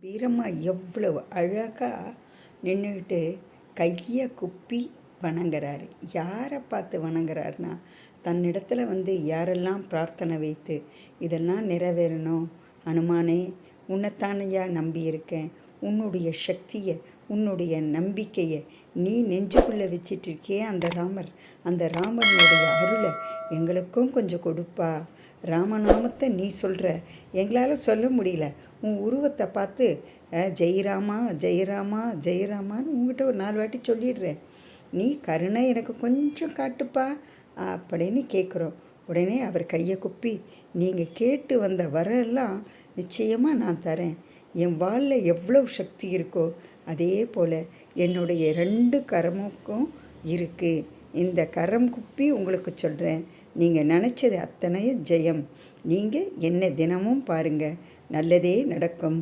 வீரம்மா எவ்வளவு அழகாக நின்றுக்கிட்டு கையை குப்பி வணங்குறாரு. யாரை பார்த்து வணங்குறாருன்னா, தன்னிடத்தில் யாரெல்லாம் பிரார்த்தனை வைத்து இதெல்லாம் நிறைவேறணும், அனுமானே உன்னைத்தானையா நம்பியிருக்கேன், உன்னுடைய சக்தியை உன்னுடைய நம்பிக்கையை நீ நெஞ்சுக்குள்ளே வச்சிட்ருக்கியே அந்த ராமனுடைய அருளை எங்களுக்கும் கொஞ்சம் கொடுப்பா. ராமநாமத்தை நீ சொல்கிற, எங்களால் சொல்ல முடியல. உன் உருவத்தை பார்த்து ஜெயராமா ஜெயராமா ஜெயராமான்னு உங்ககிட்ட ஒரு 4 வாட்டி சொல்லிடுறேன். நீ கருணை எனக்கு கொஞ்சம் காட்டுப்பா அப்படின்னு கேட்குறோம். உடனே அவர் கையை குப்பி, நீங்கள் கேட்டு வந்த வரலாம் நிச்சயமாக நான் தரேன். என் வாளில் எவ்வளோ சக்தி இருக்கோ அதே போல் என்னுடைய 2 கரமுக்கும் இருக்குது. இந்த கரம் குப்பி உங்களுக்கு சொல்கிறேன், நீங்கள் நினச்சது அத்தனையும் ஜெயம். நீங்கள் என்ன தினமும் பாருங்கள், நல்லதே நடக்கும்.